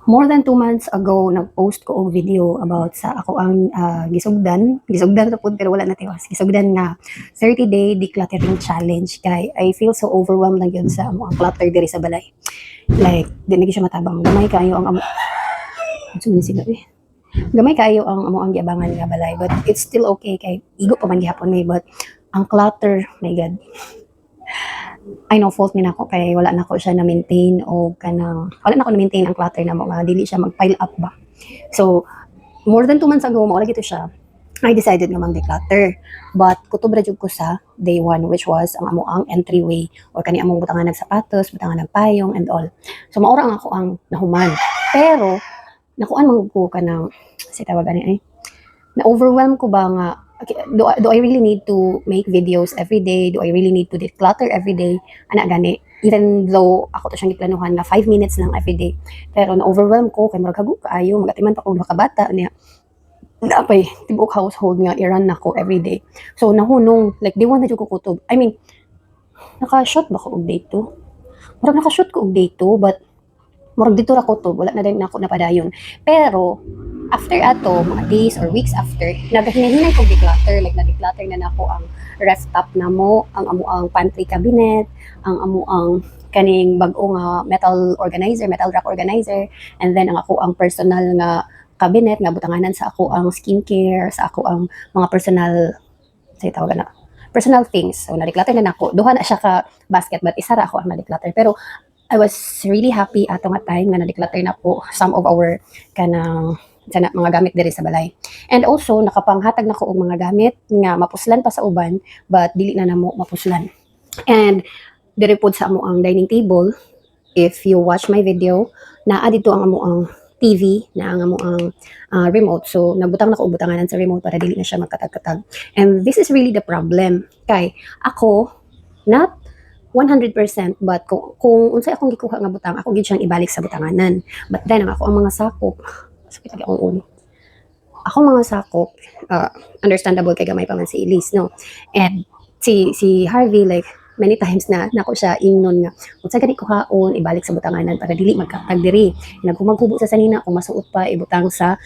More than 2 months ago, nag-post ko og video about sa ako ang gisugdan to pud pero wala na tiwas. Gisugdan nga 30-day decluttering challenge kay I feel so overwhelmed lang yun sa amo ang clutter diri sa balay. Like, di na gyud siya matabang. Gamay kayo ang amo. Ano sila eh? Gamay kayo ang amo ang giabangan nga balay, but it's still okay kay igo pa man gihapon may, but ang clutter, my god. I know fault ni nako kay wala na ko siya na maintain o kanang wala na ko na maintain ang clutter na mo nga dili siya mag pile up ba. So more than 2 months ago mao lagi to siya. I decided nga mag-declutter. But kutob ra jud ko sa day 1 which was ang amo ang entryway or kani among butangan ng sapatos, butangan ng payong and all. So maura ang ako ang nahuman. Pero nakuan man ko kanang si tawag ani ay na-overwhelm ko ba nga okay, do I really need to make videos every day? Do I really need to declutter every day? Ana gani. Even though ako to siyang giplanuhan na 5 minutes lang every day. Pero na-overwhelm ko kay murag hago kaayo, magatiman pa kog duha ka bata niya. Napay tibok household nga i-run nako every day. So nahunong like di one na jud ko kutob. I mean, naka-shoot ba ko og day 2? Murag naka-shoot ko og day 2 but murag dito ra ko to, wala na din nako napadayon. Pero after ato, mga days or weeks after, nagahinay-hinay ko declutter, like na-declutter na nako ang ref top na mo, ang amo ang pantry cabinet, ang amo ang kaning bag-o nga metal organizer, metal rack organizer, and then ang ako ang personal nga cabinet nga butanganan sa ako ang skincare, sa ako ang mga personal say tawagan na personal things. So na-declutter na nako. Duha na siya ka basket but isa ra ako ang na-declutter. Pero I was really happy ato nga time nga na-declutter na po some of our kanang sana mga gamit diri sa balay. And also nakapanghatag na ko og mga gamit nga mapuslan pa sa uban but dili na namo mapuslan. And diri pod sa amo ang dining table, if you watch my video, naa dito ang amo ang TV na ang amo ang remote. So nagbutang na ko og butanganan sa remote para dili na siya magkatag-katag. And this is really the problem. Kay ako not 100% but kung unsay akong gikuha nga butang, ako gid siyang ibalik sa butanganan. But then ang ako ang mga sakop, sakit lagi akong ulo. Ako mga sakop, understandable kay gamay pa man si Elise, no? And si Harvey, like, many times na nako siya ingnon nga kung sa gani kuhaon ibalik sa butanganan para dili magkatag diri. Nagkumagkubo sa sanina kung masuot pa ibutang sa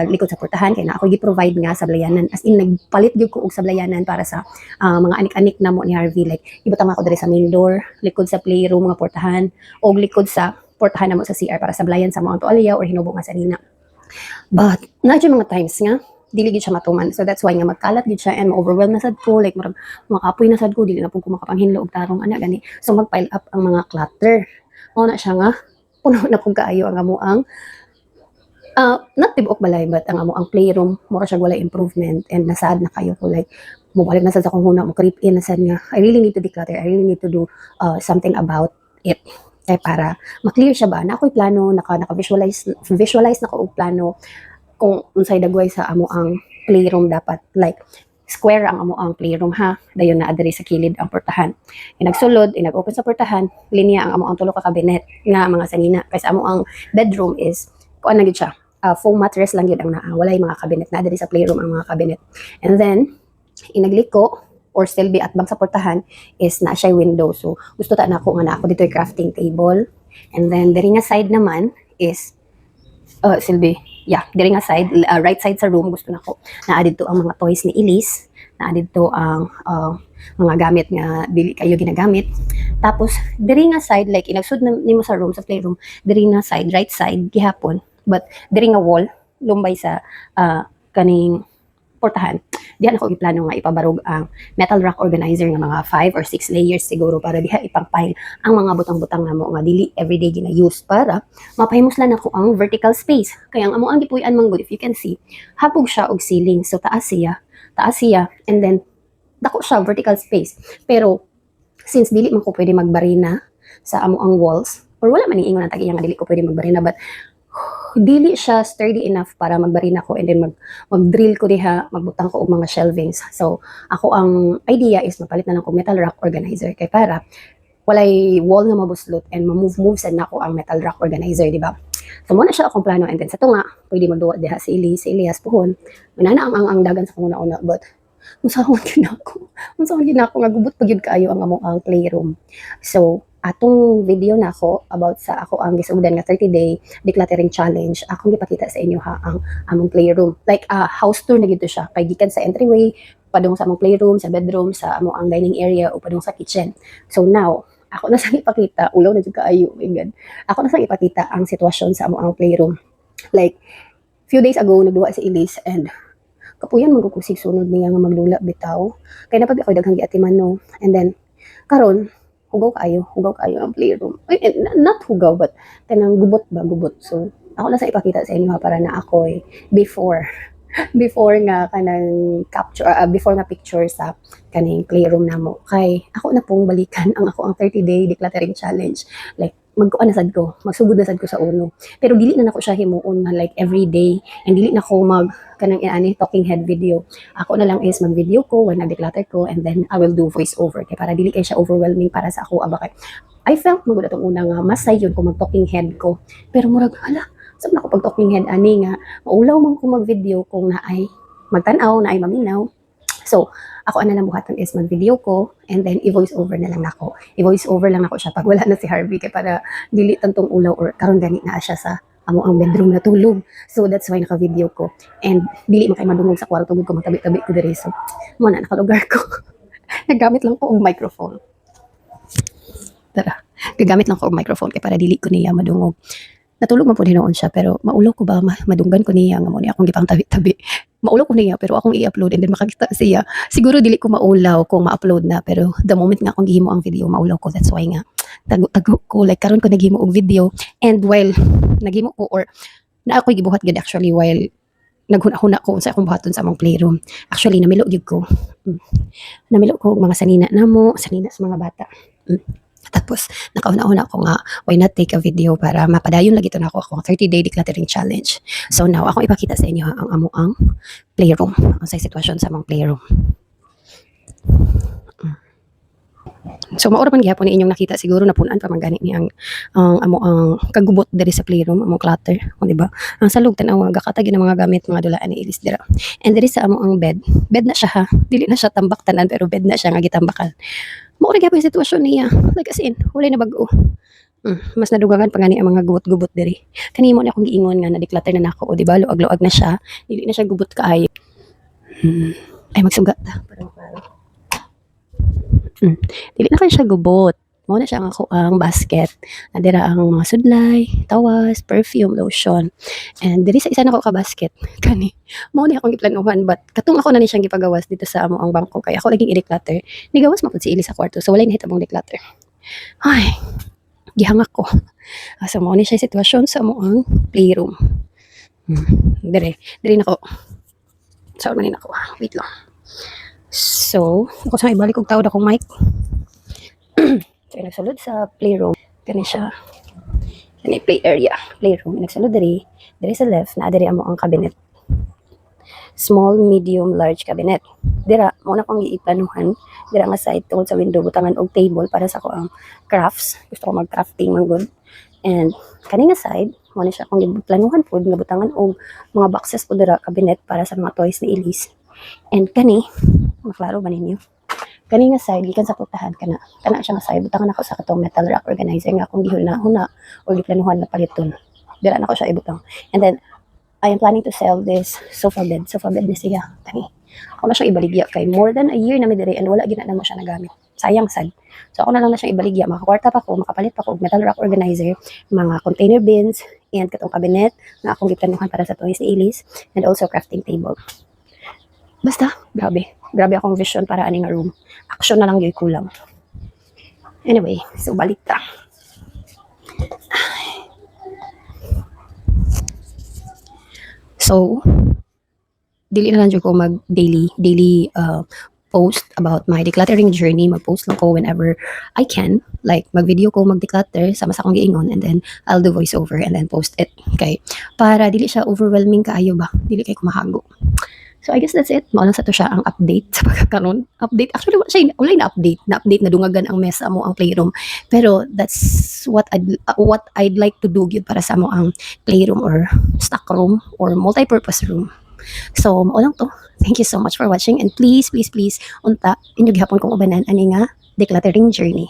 likod sa portahan kay na ako gi-provide nga sablayanan, as in nagpalit gyud ko og sablayanan para sa mga anik-anik na mo ni Harvey, like ibutang ako diri sa main door, likod sa playroom nga portahan og likod sa portahan na mo sa CR para sablayan sa mga tuwalya or hinubo nga sanina. But na mga times nga dili gid siya matuman. So that's why nga magkalat gid siya and ma-overwhelm na sad ko, like murag makapoy na sad ko, dili na pud ko makapanghinlo og tarong ana gani. So mag-pile up ang mga clutter. Mao na siya nga puno na pud kaayo ang amo ang not tibok balay but ang amo ang playroom mura siya wala improvement and nasad na kayo ko, like mobalik na sad sa akong huna mo creep in na sad nga I really need to declutter, I really need to do something about it. Kaya para ma-clear siya ba na ako'y plano, visualize na ko og plano kung unsay dagway sa amo ang playroom dapat, like square ang amo ang playroom ha, dayon na adiri sa kilid ang portahan. Nagsulod, nag-open sa portahan, linya ang amo ang tulo ka cabinet nga mga sanina kasi amo ang bedroom is kuan na gid siya, foam mattress lang yun ang naa, walay mga cabinet na adiri sa playroom ang mga cabinet. And then inagliko or still be at bang sa portahan is na siya window, so gusto ta na ako nga na ako dito crafting table. And then diri nga side naman is silbi diri nga side, right side sa room gusto nako naa dito ang mga toys ni Elise, naa dito ang mga gamit nga dili kayo ginagamit. Tapos diri nga side, like inagsud nimo sa room sa playroom, diri nga side, right side gihapon, but diri nga wall lumbay sa kaning portahan, diyan ako giplano nga ipabarog ang metal rack organizer nga mga 5 or 6 layers siguro para diha ipang-pile ang mga butang-butang na mo nga dili everyday gina-use para mapahimuslan nako ang vertical space. Kaya ang amo ang gipuy-an man good, if you can see, hapog siya og ceiling, so taas siya, and then dako siya vertical space. Pero since dili man ko pwede magbarina sa amo ang walls, or wala man ning ingon ang tag-iya nga dili ko pwede magbarina, but dili siya sturdy enough para magbarina ko and then mag-drill ko diha, magbutang ko og mga shelvings. So ako ang idea is mapalit na lang ko metal rack organizer kay para walay wall nga mabuslot and ma-move sa nako ang metal rack organizer, di ba? So mo na siya akong plano, and then sa tunga pwede magduwa diha si Elias puhon. Manana ang dagan sa una-una, but Unsahon ginako. Unsahon ginako nga gubot pa gyud kaayo ang among ang playroom. So, atong video na ako about sa ako ang gisugdan nga 30-day decluttering challenge. Akong gipakita sa inyo ha ang among playroom. Like house tour na gid siya kay gikan sa entryway padung sa among playroom, sa bedroom, sa among ang dining area o padung sa kitchen. So now, ako na sang ipakita, ulaw na jud kaayo, oh my god. Ako na sang ipakita ang sitwasyon sa among ang playroom. Like few days ago nagduwa si Elise and kapuyan magkukusig sunod niya nga maglula bitaw. Kay napag ako daghang giatiman no. And then karon hugaw kayo ang playroom. Ay, not hugaw but kanang gubot ba gubot. So ako na sa ipakita sa inyo ha, para na ako before before nga kanang capture before nga picture sa kaning playroom namo kay ako na pong balikan ang ako ang 30-day decluttering challenge. Like magkuan na sad ko, magsugod na sad ko sa uno. Pero dili na nako siya himuon na like every day and dili na ko mag kanang ani talking head video. Ako na lang is mag-video ko when nag-declutter ko and then I will do voice over kay para dili kay siya overwhelming para sa ako aba kay I felt mo atong una nga mas sayon ko mag talking head ko. Pero murag hala, sab na ko pag talking head ani nga maulaw man ko mag-video kung naay magtan-aw, naay maminaw. So, ako ana lang buhaton is mag-video ko and then i-voice over na lang nako. I-voice over lang nako siya pag wala na si Harvey kay para dili tantong ulaw or karon gani na siya sa amo ang bedroom na tulog. So that's why naka-video ko. And dili man kay madungog sa kwarto ko matabi-tabi ko diri. So, mo na nakalugar ko. Nagamit lang ko og microphone. Tara, gagamit lang ko og microphone kay para dili ko niya madungog. Natulog man po noon siya pero maulaw ko ba madunggan ko niya nga mo ni akong gipang tabi-tabi. Maulaw ko niya pero akong i-upload and then makakita siya. Siguro dili ko maulaw kung ma-upload na pero the moment nga akong gihimo ang video maulaw ko. That's why nga tago ko like karon ko naghimo og video and while naghimo ko or na ako gibuhat gid actually while naghuna-huna ko sa akong buhaton sa among playroom. Actually namilo gyud ko. Namilo ko og mga sanina namo, sanina sa mga bata. Tapos, nakauna-una ko nga, why not take a video para mapadayon lagi ito na ako ang 30-day decluttering challenge. So now, ako ipakita sa inyo ang amo ang playroom, ang sa sitwasyon sa among playroom. So maura man gyapon ni inyong nakita siguro napunan pa man gani ni ang amo ang kagubot diri sa playroom among clutter, o di ba? Ang salog tan-aw gakatag ng mga gamit mga dulaan ni Elise dira. And diri sa amo ang bed na siya ha. Dili na siya tambak tanan pero bed na siya nga gitambakan. Maura gyapon yung sitwasyon niya. Like as in, wala na bag-o. Mas nadugangan pa nga ni ang mga gubot-gubot diri. Kanimo na akong giingon nga na declutter na nako, o di ba? Luag-luag na siya. Dili na siya gubot kaayo. Ay magsugat ta. Dili na kay siya gubot. Mao na siya ang ako ang basket. Nadira ang mga sudlay, tawas, perfume, lotion. And diri sa isa na ko ka basket kani. Mao ni akong giplanuhan but katong ako na ni siyang gipagawas dito sa amo ang bangko kay ako laging i-declutter. Nigawas man pud si Ili sa kwarto so walay nahitabong declutter. Ay, gihangak ko. So mao ni siya sitwasyon sa amo ang playroom. Diri nako. Saan man nako. Wait lang. So, ako sa ibalik og tawod akong mic. So, nagsulod sa playroom. Kani siya. Kani play area. Playroom. Nagsulod diri. Diri sa left, na diri amo ang cabinet. Small, medium, large cabinet. Dira, mo na kong iplanuhan. Dira nga side, tungkol sa window, butangan og table para sa ko ang crafts. Gusto ko mag-crafting man good. And, kani nga side, mo na siya kong iplanuhan po, nga butangan og mga boxes po dira, cabinet para sa mga toys ni Elise. And kani, maklaro ba ninyo? Kani nga side, gikan sa putahan, kana siya nga side, butangan ako sa katong metal rack organizer nga akong gihuna-huna o giplanuhan na paliton. Dira na ko siya ibutang. And then, I am planning to sell this sofa bed. Sofa bed na siya. Tani. Ako na siyang ibaligya kay more than a year na midiri and wala gina na mo siya nagamit. Sayang sad. So ako na lang na siyang ibaligya. Makakwarta pa ko, makapalit pa ko og metal rack organizer, mga container bins, and katong cabinet na akong giplanuhan para sa toys ni Elise, and also crafting table. Basta, grabe. Grabe akong vision para aning room. Action na lang yung kulang. Anyway, so balik ta. So, dili na lang ko mag daily post about my decluttering journey. Mag-post lang ko whenever I can. Like, mag-video ko, mag-declutter, sama sa akong giingon, and then I'll do voiceover and then post it. Okay? Para dili siya overwhelming kaayo ba? Dili kay kumahago. So, I guess that's it. Maulang sa to siya ang update sa pagkakaroon. Update. Actually, wala na update. Na-update na dungagan ang mess mo ang playroom. Pero, that's what I'd like to do yun para sa mo ang playroom or stock room or multi-purpose room. So mao lang to. Thank you so much for watching, and please please please unta inyo gihapon kong ubanan ani nga decluttering journey.